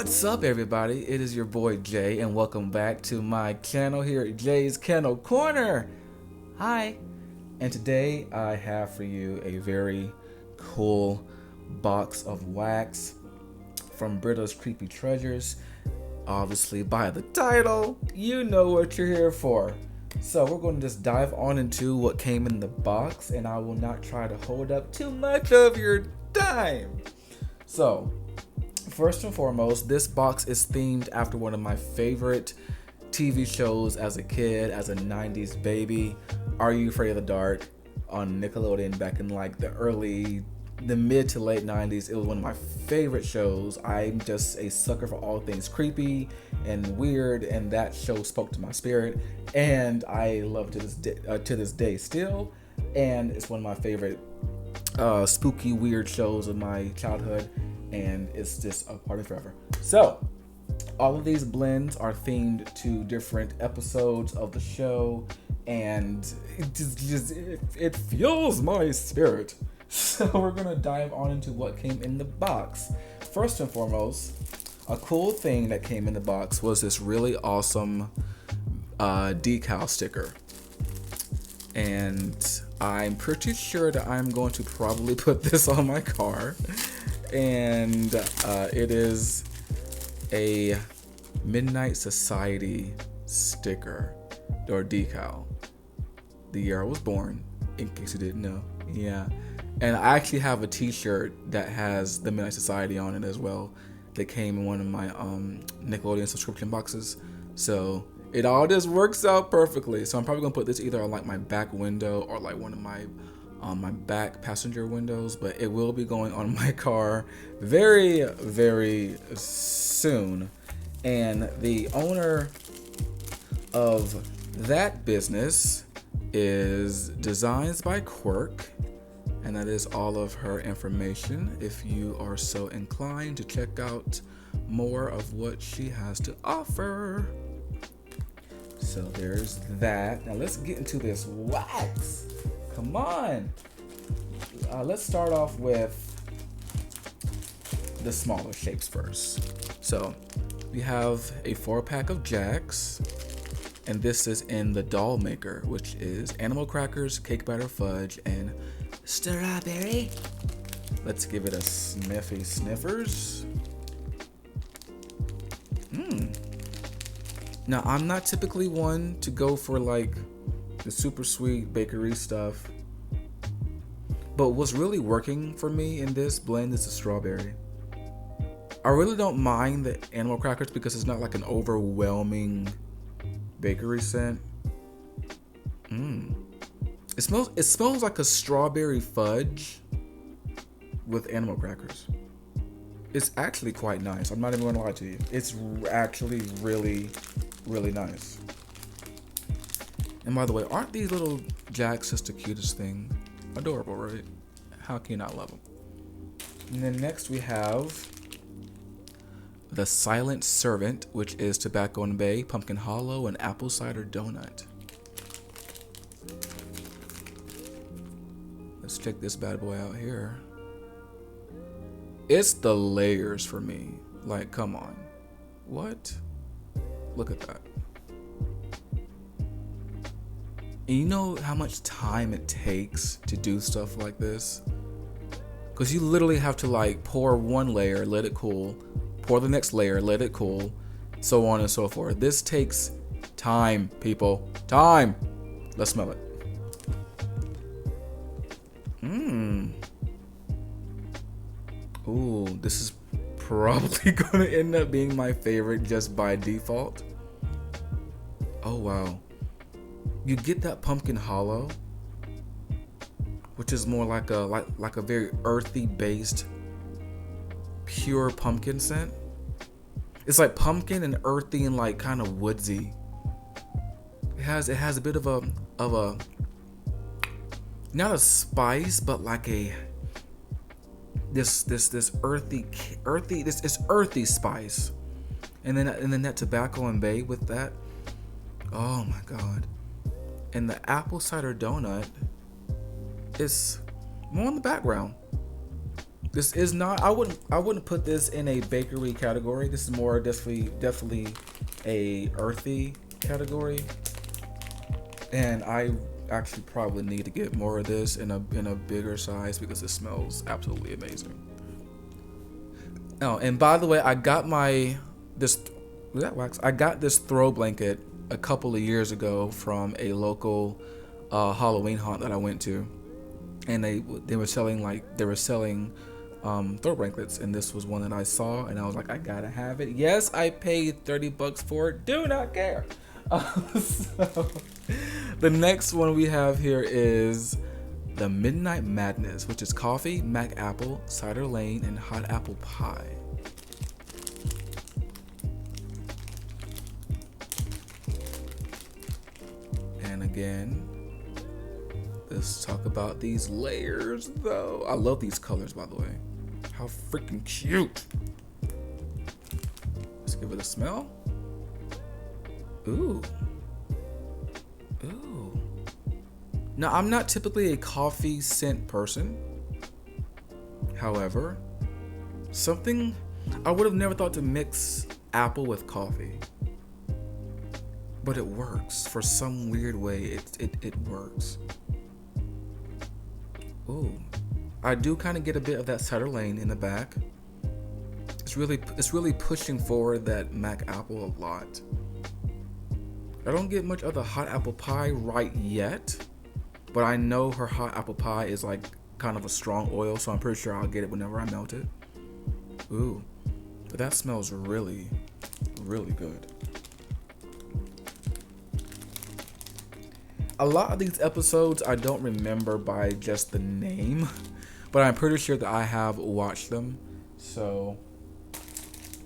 What's up, everybody? It is your boy Jay, and welcome back to my channel here at Jay's Kennel Corner. Hi, and today I have for you a very cool box of wax from Britta's Creepy Treasures. Obviously, by the title, you know what you're here for. So we're going to just dive on into what came in the box, and I will not try to hold up too much of your time. So, first and foremost, this box is themed after one of my favorite TV shows as a kid, as a 90s baby, Are You Afraid of the Dark, on Nickelodeon back in like the mid to late 90s. It was one of my favorite shows. I'm just a sucker for all things creepy and weird, and that show spoke to my spirit, and I love it to this day still, and it's one of my favorite spooky, weird shows of my childhood, and it's just a party forever. So, all of these blends are themed to different episodes of the show, and it fuels my spirit. So we're gonna dive on into what came in the box. First and foremost, a cool thing that came in the box was this really awesome decal sticker. And I'm pretty sure that I'm going to probably put this on my car. And it is a Midnight Society sticker or decal. The year I was born, in case you didn't know. Yeah. And I actually have a t-shirt that has the Midnight Society on it as well. That came in one of my Nickelodeon subscription boxes. So it all just works out perfectly. So I'm probably gonna put this either on like my back window or like one of my back passenger windows, but it will be going on my car very, very soon. And the owner of that business is Designs by Quirk, and that is all of her information if you are so inclined to check out more of what she has to offer. So there's that. Now let's get into this wax. Come on. Let's start off with the smaller shapes first. So we have a 4-pack of Jacks, and this is in the doll maker, which is animal crackers, cake batter fudge, and strawberry. Let's give it a sniffy sniffers. Now, I'm not typically one to go for like the super sweet bakery stuff, but what's really working for me in this blend is the strawberry. I really don't mind the animal crackers because it's not like an overwhelming bakery scent. It smells like a strawberry fudge with animal crackers. It's actually quite nice. I'm not even gonna lie to you. It's actually really, really nice. And by the way, aren't these little Jacks just the cutest thing? Adorable, right? How can you not love them? And then next we have the Silent Servant, which is Tobacco and Bay, Pumpkin Hollow, and Apple Cider Donut. Let's check this bad boy out here. It's the layers for me. Like, come on. What? Look at that. And you know how much time it takes to do stuff like this? Because you literally have to like pour one layer, let it cool, pour the next layer, let it cool, so on and so forth. This takes time, people. Time. Let's smell it. Ooh, this is probably gonna end up being my favorite just by default. Oh wow. You get that pumpkin hollow, which is more like a very earthy based pure pumpkin scent. It's like pumpkin and earthy and like kind of woodsy. It has a bit of a not a spice, but like a this earthy spice, and then that tobacco and bay with that. Oh my god! And the apple cider donut is more in the background. This is not. I wouldn't put this in a bakery category. This is more definitely a earthy category. And I actually probably need to get more of this in a bigger size because it smells absolutely amazing. Oh, and by the way, I got this was that wax. I got this throw blanket a couple of years ago from a local Halloween haunt that I went to, and they were selling throw blankets, and this was one that I saw, and I was like, I gotta have it. Yes, I paid $30 for it. Do not care. So, the next one we have here is the Midnight Madness, which is coffee, mac apple, cider lane, and hot apple pie. And again, let's talk about these layers, though. I love these colors, by the way. How freaking cute. Let's give it a smell. Ooh. Ooh. Now, I'm not typically a coffee scent person. However, I would have never thought to mix apple with coffee. But it works. For some weird way, it works. Ooh. I do kind of get a bit of that cider lane in the back. It's really pushing forward that mac apple a lot. I don't get much of the hot apple pie right yet, but I know her hot apple pie is like kind of a strong oil, so I'm pretty sure I'll get it whenever I melt it. Ooh, but that smells really, really good. A lot of these episodes I don't remember by just the name, but I'm pretty sure that I have watched them. So,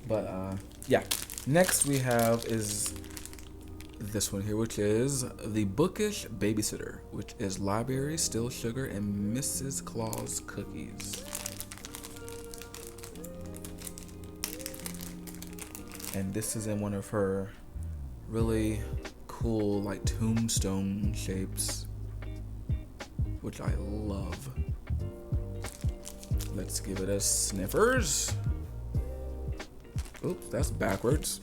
but yeah. Next we have is this one here, which is the Bookish Babysitter, which is library, still sugar, and Mrs. Claus cookies. And this is in one of her really cool, like, tombstone shapes, which I love. Let's give it a sniffers. Oops, that's backwards.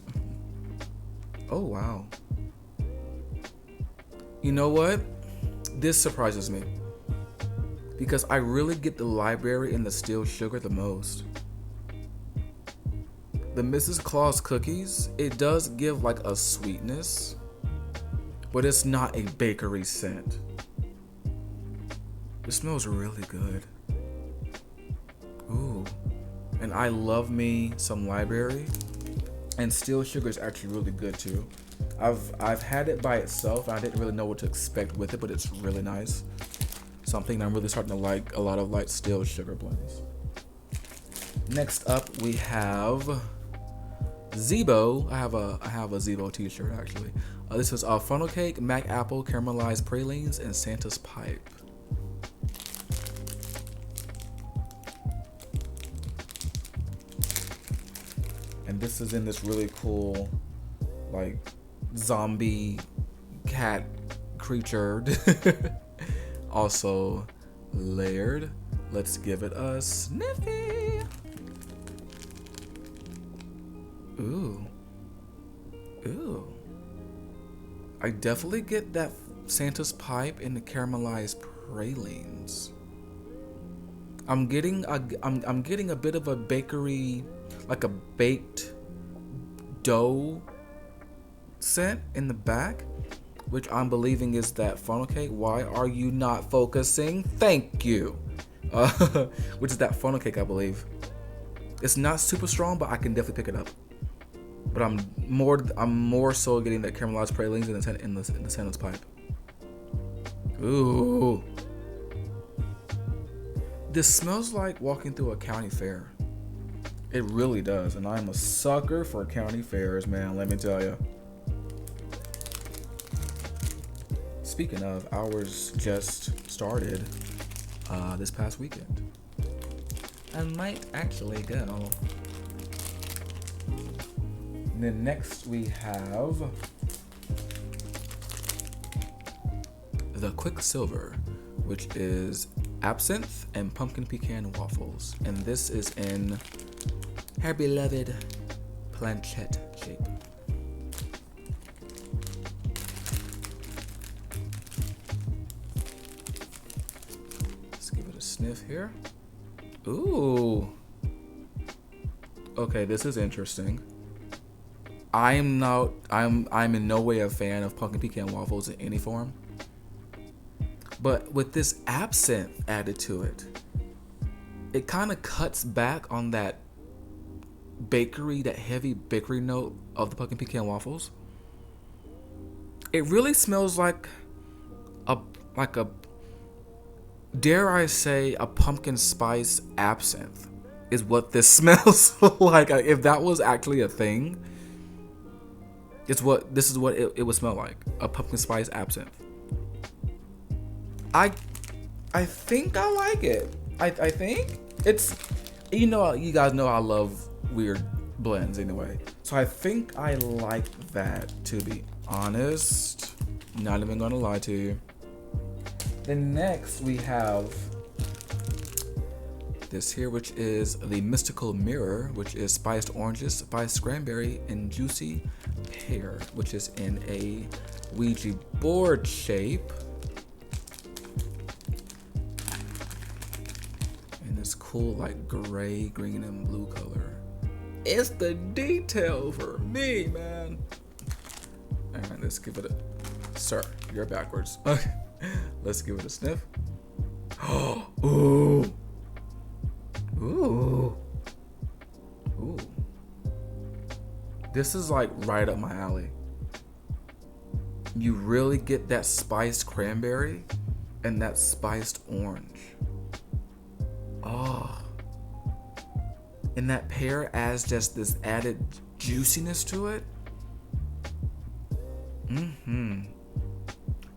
Oh, wow. You know what? This surprises me, because I really get the library and the steel sugar the most. The Mrs. Claus cookies, it does give like a sweetness, but it's not a bakery scent. It smells really good. Ooh. And I love me some library, and steel sugar is actually really good too. I've had it by itself, and I didn't really know what to expect with it, but it's really nice. Something I'm really starting to like a lot of light steel sugar blends. Next up, we have Zebo. I have a Zebo t-shirt actually. This is funnel cake, mac apple, caramelized pralines, and Santa's pipe. And this is in this really cool, like, zombie cat creature. Also layered. Let's give it a sniffy. Ooh. Ooh. I definitely get that Santa's pipe and the caramelized pralines. I'm getting a bit of a bakery, like a baked dough scent in the back, which I'm believing is that funnel cake. Why are you not focusing? Thank you. Which is that funnel cake, I believe. It's not super strong, but I can definitely pick it up. But I'm more so getting that caramelized pralines in the Santa's pipe. Ooh. This smells like walking through a county fair. It really does, and I'm a sucker for county fairs, man, let me tell you. Speaking of, ours just started this past weekend. I might actually go. And then next we have the Quicksilver, which is absinthe and pumpkin pecan waffles. And this is in our beloved planchette shape. Let's give it a sniff here. Ooh. Okay, this is interesting. I'm in no way a fan of pumpkin pecan waffles in any form. But with this absinthe added to it, it kind of cuts back on that heavy bakery note of the pumpkin pecan waffles. It really smells like a dare I say, a pumpkin spice absinthe is what this smells like. If that was actually a thing, this is what it would smell like. A pumpkin spice absinthe. I think I like it. I think it's, you guys know I love weird blends anyway. So I think I like that, to be honest. Not even gonna lie to you. Then next we have this here, which is the Mystical Mirror, which is spiced oranges, spiced cranberry, and juicy pear, which is in a Ouija board shape. And this cool like gray, green, and blue color. It's the detail for me, man. All right, let's give it a, sir, you're backwards. Okay, let's give it a sniff. Oh, ooh. Ooh. Ooh. This is like right up my alley. You really get that spiced cranberry and that spiced orange. Oh. And that pear adds just this added juiciness to it.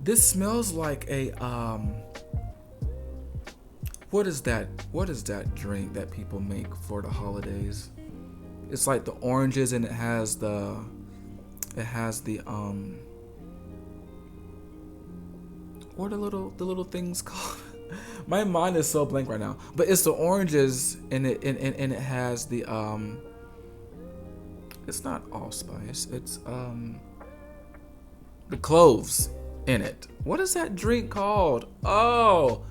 This smells like a what is that drink that people make for the holidays? It's like the oranges and it has the what are the little things called? My mind is so blank right now. But it's the oranges and it has the it's not allspice, it's the cloves in it. What is that drink called? Oh,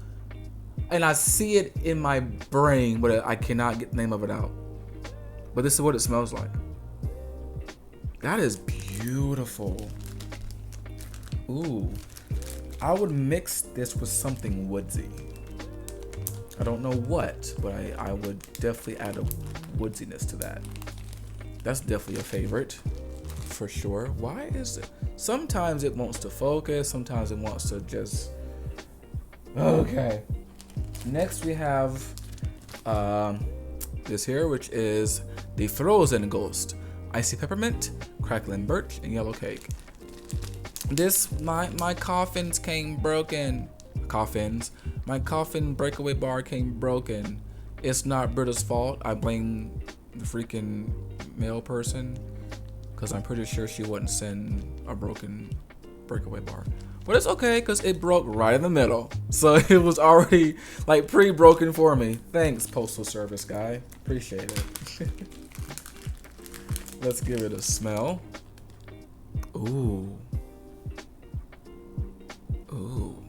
and I see it in my brain, but I cannot get the name of it out. But this is what it smells like. That is beautiful. Ooh. I would mix this with something woodsy. I don't know what, but I would definitely add a woodsiness to that. That's definitely a favorite, for sure. Why is it? Sometimes it wants to focus, sometimes it wants to just... Okay. Next we have this here, which is the Frozen Ghost. Icy peppermint, crackling birch, and yellow cake. This, my coffins came broken. My coffin breakaway bar came broken. It's not Britta's fault. I blame the freaking mail person, because I'm pretty sure she wouldn't send a broken breakaway bar. But it's okay, because it broke right in the middle. So it was already like pre-broken for me. Thanks, Postal Service guy. Appreciate it. Let's give it a smell. Ooh. Ooh.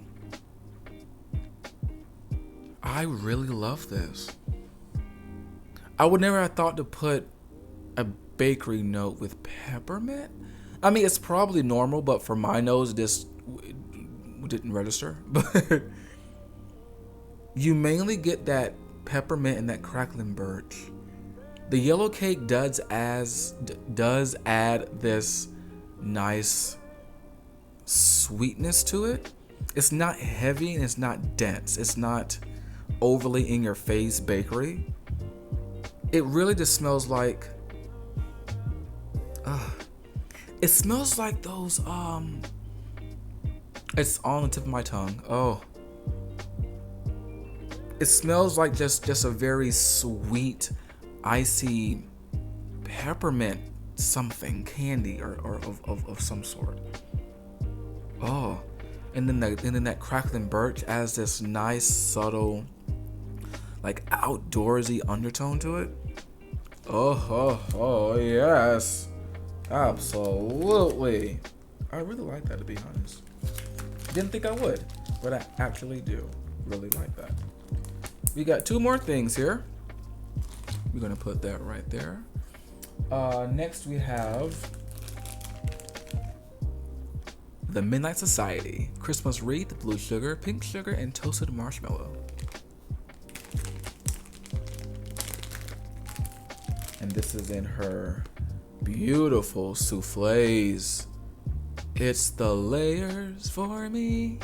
I really love this. I would never have thought to put a bakery note with peppermint. I mean, it's probably normal, but for my nose, this didn't register. But you mainly get that peppermint and that crackling birch. The yellow cake does add this nice sweetness to it. It's not heavy and it's not dense. It's not overly in your face bakery. It really just smells like it smells like those it's on the tip of my tongue. Oh, it smells like just a very sweet, icy peppermint something, candy or of some sort. Oh, and then that crackling birch adds this nice subtle, like outdoorsy undertone to it. Oh yes, absolutely. I really like that, to be honest. Didn't think I would, but I actually do really like that. We got 2 more things here. We're gonna put that right there. Next we have the Midnight Society Christmas wreath, blue sugar, pink sugar, and toasted marshmallow. And this is in her beautiful souffles. It's the layers for me.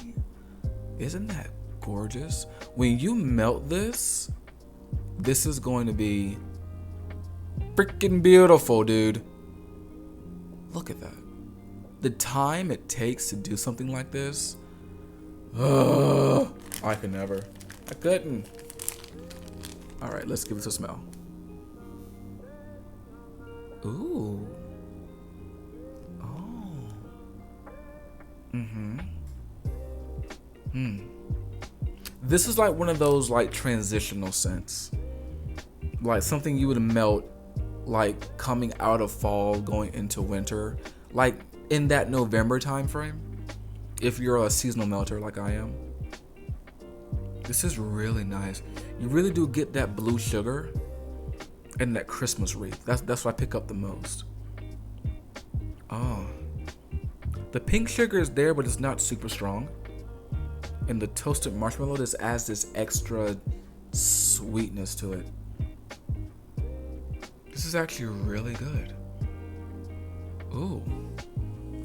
Isn't that gorgeous? When you melt this is going to be freaking beautiful, dude. Look at that. The time it takes to do something like this. I could never. I couldn't. All right, let's give it a smell. Ooh. Oh. This is like one of those like transitional scents. Like something you would melt like coming out of fall going into winter. Like in that November time frame. If you're a seasonal melter like I am. This is really nice. You really do get that blue sugar and that Christmas wreath. That's what I pick up the most. Oh. The pink sugar is there, but it's not super strong. And the toasted marshmallow just adds this extra sweetness to it. This is actually really good. Ooh.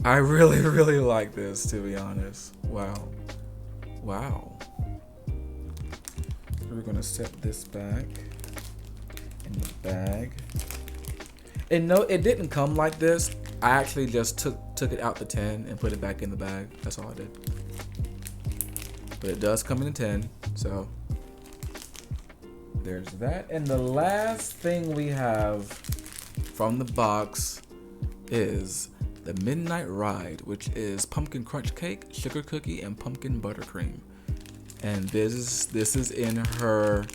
I really, really like this, to be honest. Wow. We're gonna set this back in the bag. And no, it didn't come like this. I actually just took it out the tin and put it back in the bag. That's all I did. But it does come in a tin, so there's that. And the last thing we have from the box is the Midnight Ride, which is pumpkin crunch cake, sugar cookie, and pumpkin buttercream. And this is in her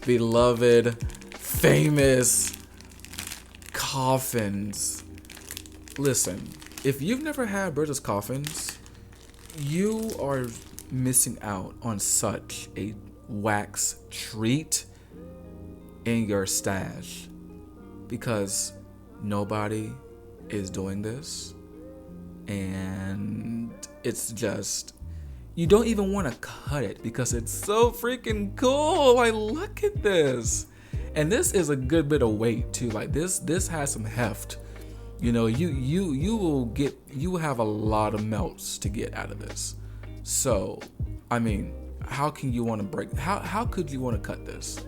beloved, famous coffins. Listen, if you've never had Britta's coffins, you are missing out on such a wax treat in your stash, because nobody is doing this, and it's just, you don't even want to cut it because it's so freaking cool. Like, look at this. And this is a good bit of weight too. Like this has some heft. You know, you will have a lot of melts to get out of this. So, I mean, how can you want to break? How could you want to cut this?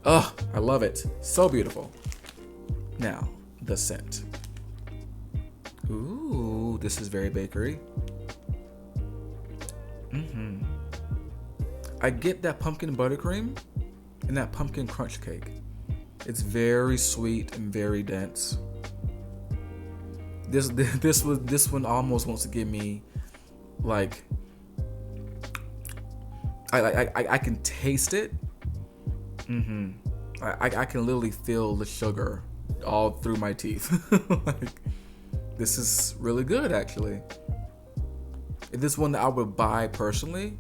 Oh, I love it. So beautiful. Now, the scent. Ooh, this is very bakery. I get that pumpkin buttercream and that pumpkin crunch cake. It's very sweet and very dense. This one almost wants to give me, like, I can taste it. I can literally feel the sugar all through my teeth. Like, this is really good, actually. Is this one that I would buy personally,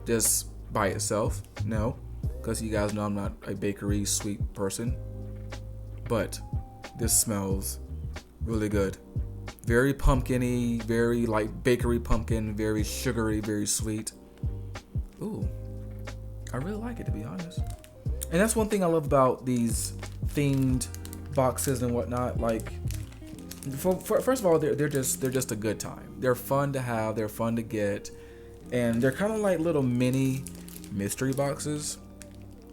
just by itself? No, because you guys know I'm not a bakery sweet person. But this smells really good. Very pumpkin-y, very like bakery pumpkin, very sugary, very sweet. Ooh, I really like it, to be honest. And that's one thing I love about these themed boxes and whatnot. Like, first of all, they're just a good time. They're fun to have. They're fun to get, and they're kind of like little mini mystery boxes,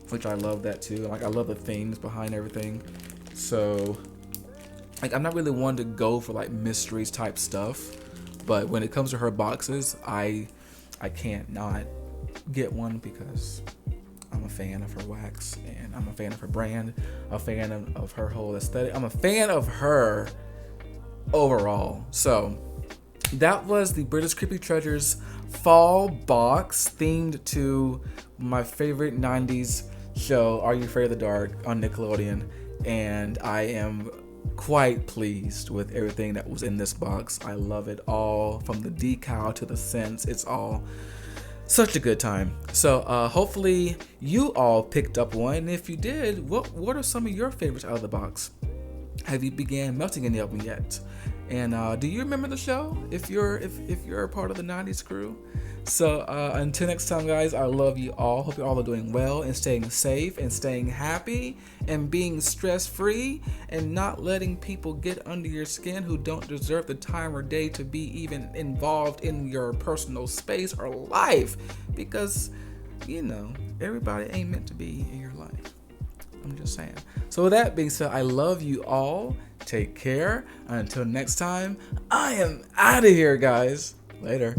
which I love that too. Like, I love the themes behind everything. So, like, I'm not really one to go for like mysteries type stuff, but when it comes to her boxes, I can't not get one because I'm a fan of her wax, and I'm a fan of her brand, a fan of her whole aesthetic. I'm a fan of her overall. So that was the British Creepy Treasures fall box themed to my favorite 90s show, Are You Afraid of the Dark, on Nickelodeon. And I am quite pleased with everything that was in this box. I love it all, from the decal to the scents. It's all such a good time. So hopefully you all picked up one. And if you did, what are some of your favorites out of the box? Have you began melting any of them yet? And do you remember the show if you're a part of the 90s crew? So until next time, guys, I love you all. Hope you all are doing well and staying safe and staying happy and being stress-free and not letting people get under your skin who don't deserve the time or day to be even involved in your personal space or life, because, you know, everybody ain't meant to be in your life. I'm just saying. So with that being said, I love you all. Take care. Until next time, I am out of here, guys. Later.